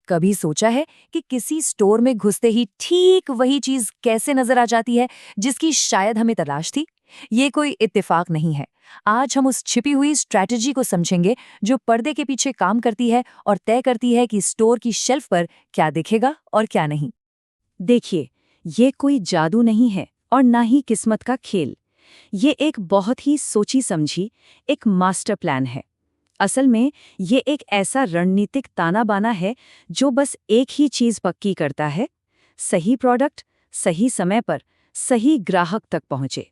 कभी सोचा है कि किसी स्टोर में घुसते ही ठीक वही चीज कैसे नजर आ जाती है जिसकी शायद हमें तलाश थी? ये कोई इत्तेफाक नहीं है। आज हम उस छिपी हुई स्ट्रैटेजी को समझेंगे जो पर्दे के पीछे काम करती है और तय करती है कि स्टोर की शेल्फ पर क्या दिखेगा और क्या नहीं। देखिए, ये कोई जादू नहीं है और ना ही किस्मत का खेल। ये एक बहुत ही सोची समझी एक मास्टर प्लान है। असल में ये एक ऐसा रणनीतिक ताना बाना है जो बस एक ही चीज पक्की करता है: सही प्रोडक्ट सही समय पर सही ग्राहक तक पहुंचे।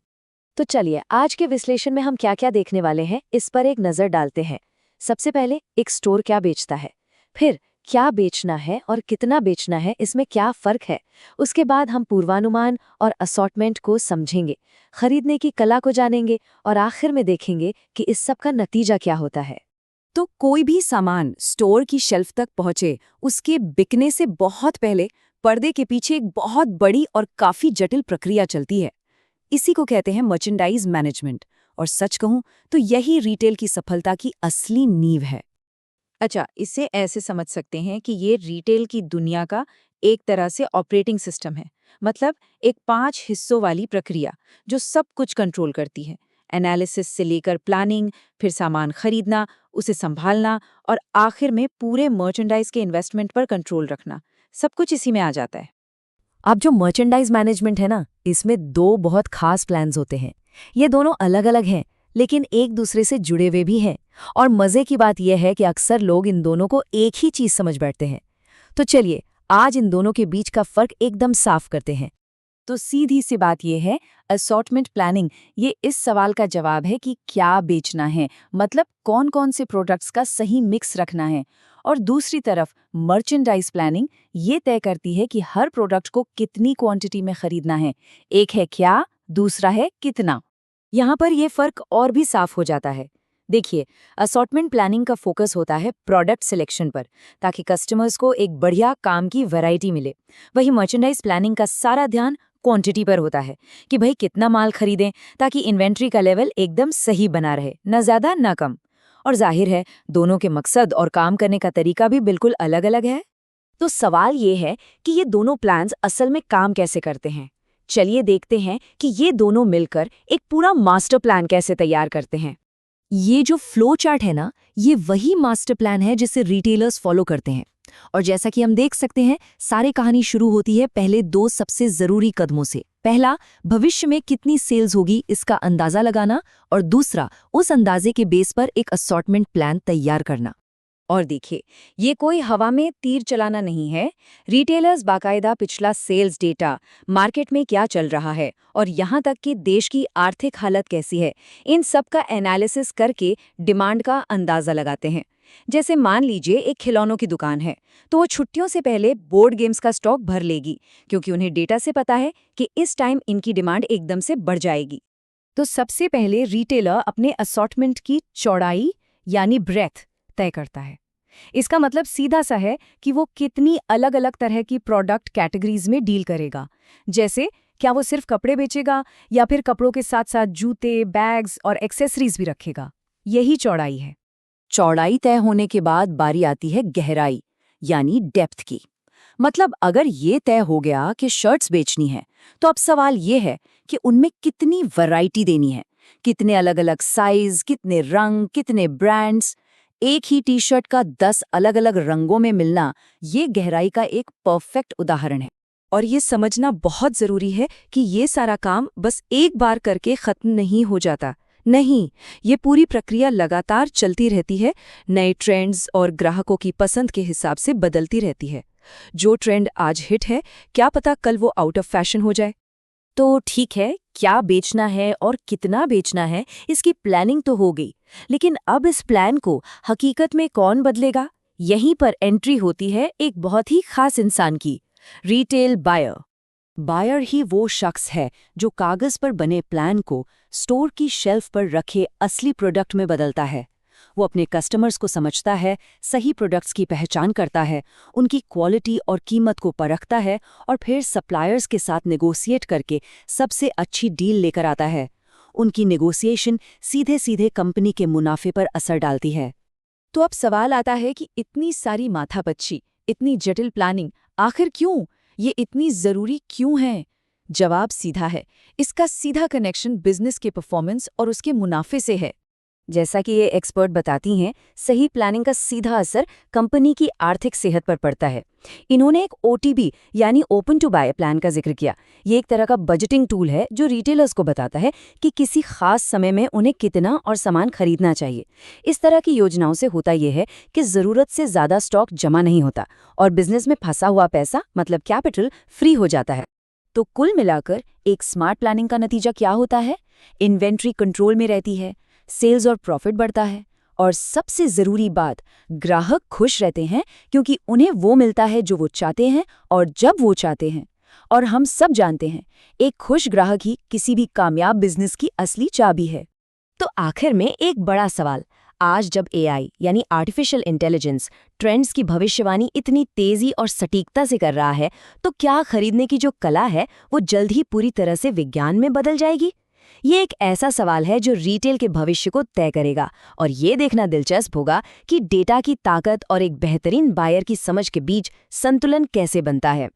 तो चलिए आज के विश्लेषण में हम क्या क्या देखने वाले हैं इस पर एक नजर डालते हैं। सबसे पहले एक स्टोर क्या बेचता है, फिर क्या बेचना है और कितना बेचना है, इसमें क्या फर्क है। उसके बाद हम पूर्वानुमान और असॉर्टमेंट को समझेंगे, खरीदने की कला को जानेंगे और आखिर में देखेंगे कि इस सब का नतीजा क्या होता है। तो कोई भी सामान स्टोर की शेल्फ तक पहुंचे उसके बिकने से बहुत पहले पर्दे के पीछे एक बहुत बड़ी और काफी जटिल प्रक्रिया चलती है। इसी को कहते हैं मर्चेंडाइज मैनेजमेंट, और सच कहूं तो यही रिटेल की सफलता की असली नींव है। अच्छा, इसे ऐसे समझ सकते हैं कि ये रिटेल की दुनिया का एक तरह से ऑपरेटिंग सिस्टम है। मतलब एक 5 हिस्सों वाली प्रक्रिया जो सब कुछ कंट्रोल करती है। एनालिसिस से लेकर प्लानिंग, फिर सामान खरीदना, उसे संभालना और आखिर में पूरे मर्चेंडाइज के इन्वेस्टमेंट पर कंट्रोल रखना, सब कुछ इसी में आ जाता है। अब जो मर्चेंडाइज मैनेजमेंट है ना, इसमें दो बहुत खास प्लान्स होते हैं। ये दोनों अलग अलग हैं लेकिन एक दूसरे से जुड़े हुए भी हैं। और मजे की बात यह है कि अक्सर लोग इन दोनों को एक ही चीज समझ बैठते हैं। तो चलिए आज इन दोनों के बीच का फर्क एकदम साफ करते हैं। तो सीधी सी बात यह है, असॉर्टमेंट प्लानिंग ये इस सवाल का जवाब है कि क्या बेचना है, मतलब कौन कौन से प्रोडक्ट्स का सही मिक्स रखना है। और दूसरी तरफ मर्चेंडाइज प्लानिंग ये तय करती है कि हर प्रोडक्ट को कितनी क्वांटिटी में खरीदना है। एक है क्या, दूसरा है कितना। यहाँ पर यह फर्क और भी साफ हो जाता है। देखिए, असॉर्टमेंट प्लानिंग का फोकस होता है प्रोडक्ट सिलेक्शन पर, ताकि कस्टमर्स को एक बढ़िया काम की वैरायटी मिले। वही मर्चेंडाइज प्लानिंग का सारा ध्यान क्वांटिटी पर होता है कि भाई कितना माल खरीदें ताकि इन्वेंट्री का लेवल एकदम सही बना रहे, न ज्यादा न कम। और जाहिर है दोनों के मकसद और काम करने का तरीका भी बिल्कुल अलग अलग है। तो सवाल ये है कि ये दोनों प्लान्स असल में काम कैसे करते हैं। चलिए देखते हैं कि ये दोनों मिलकर एक पूरा मास्टर प्लान कैसे तैयार करते हैं। ये जो फ्लो चार्ट है ना, ये वही मास्टर प्लान है जिसे रिटेलर्स फॉलो करते हैं। और जैसा कि हम देख सकते हैं, सारी कहानी शुरू होती है पहले दो सबसे जरूरी कदमों से। पहला, भविष्य में कितनी सेल्स होगी इसका अंदाजा लगाना, और दूसरा, उस अंदाजे के बेस पर एक असॉर्टमेंट प्लान तैयार करना। और देखिए, ये कोई हवा में तीर चलाना नहीं है। रिटेलर्स बाकायदा पिछला सेल्स डेटा, मार्केट में क्या चल रहा है और यहाँ तक कि देश की आर्थिक हालत कैसी है, इन सब का एनालिसिस करके डिमांड का अंदाजा लगाते हैं। जैसे मान लीजिए एक खिलौनों की दुकान है, तो वो छुट्टियों से पहले बोर्ड गेम्स का स्टॉक भर लेगी, क्योंकि उन्हें डेटा से पता है कि इस टाइम इनकी डिमांड एकदम से बढ़ जाएगी। तो सबसे पहले रिटेलर अपने असॉर्टमेंट की चौड़ाई यानी ब्रेथ तय करता है। इसका मतलब सीधा सा है कि वो कितनी अलग अलग तरह की प्रोडक्ट कैटेगरीज में डील करेगा। जैसे क्या वो सिर्फ कपड़े बेचेगा या फिर कपड़ों के साथ साथ जूते, बैग्स और एक्सेसरीज भी रखेगा। यही चौड़ाई है। चौड़ाई तय होने के बाद बारी आती है गहराई यानी डेप्थ की। मतलब अगर ये तय हो गया कि शर्ट्स बेचनी है, तो अब सवाल ये है कि उनमें कितनी वैरायटी देनी है, कितने अलग अलग साइज, कितने रंग, कितने ब्रांड्स। एक ही टी शर्ट का 10 अलग अलग रंगों में मिलना, ये गहराई का एक परफेक्ट उदाहरण है। और ये समझना बहुत जरूरी है कि ये सारा काम बस एक बार करके खत्म नहीं हो जाता। नहीं, ये पूरी प्रक्रिया लगातार चलती रहती है, नए ट्रेंड्स और ग्राहकों की पसंद के हिसाब से बदलती रहती है। जो ट्रेंड आज हिट है, क्या पता कल वो आउट ऑफ फैशन हो जाए। तो ठीक है, क्या बेचना है और कितना बेचना है, इसकी प्लानिंग तो हो गई। लेकिन अब इस प्लान को हकीकत में कौन बदलेगा? यहीं पर एंट्री होती है एक बहुत ही खास इंसान की, रिटेल बायर। बायर ही वो शख्स है जो कागज पर बने प्लान को स्टोर की शेल्फ पर रखे असली प्रोडक्ट में बदलता है। वो अपने कस्टमर्स को समझता है, सही प्रोडक्ट्स की पहचान करता है, उनकी क्वालिटी और कीमत को परखता है और फिर सप्लायर्स के साथ नेगोशिएट करके सबसे अच्छी डील लेकर आता है। उनकी नेगोशिएशन सीधे सीधे कंपनी के मुनाफे पर असर डालती है। तो अब सवाल आता है कि इतनी सारी माथापच्ची इतनी जटिल प्लानिंग आखिर क्यों? ये इतनी ज़रूरी क्यों है? जवाब सीधा है। इसका सीधा कनेक्शन बिजनेस के परफॉर्मेंस और उसके मुनाफे से है। जैसा कि ये एक्सपर्ट बताती हैं, सही प्लानिंग का सीधा असर कंपनी की आर्थिक सेहत पर पड़ता है। इन्होंने एक ओटीबी यानी ओपन टू बाय प्लान का जिक्र किया। ये एक तरह का बजटिंग टूल है जो रिटेलर्स को बताता है कि किसी खास समय में उन्हें कितना और सामान खरीदना चाहिए। इस तरह की योजनाओं से होता यह है कि ज़रूरत से ज़्यादा स्टॉक जमा नहीं होता और बिजनेस में फंसा हुआ पैसा मतलब कैपिटल फ्री हो जाता है। तो कुल मिलाकर एक स्मार्ट प्लानिंग का नतीजा क्या होता है? इन्वेंट्री कंट्रोल में रहती है, सेल्स और प्रॉफिट बढ़ता है और सबसे ज़रूरी बात, ग्राहक खुश रहते हैं क्योंकि उन्हें वो मिलता है जो वो चाहते हैं और जब वो चाहते हैं। और हम सब जानते हैं, एक खुश ग्राहक ही किसी भी कामयाब बिजनेस की असली चाबी है। तो आखिर में एक बड़ा सवाल, आज जब एआई यानी आर्टिफिशियल इंटेलिजेंस ट्रेंड्स की भविष्यवाणी इतनी तेजी और सटीकता से कर रहा है, तो क्या खरीदने की जो कला है वो जल्द ही पूरी तरह से विज्ञान में बदल जाएगी? ये एक ऐसा सवाल है जो रिटेल के भविष्य को तय करेगा और ये देखना दिलचस्प होगा कि डेटा की ताकत और एक बेहतरीन बायर की समझ के बीच संतुलन कैसे बनता है।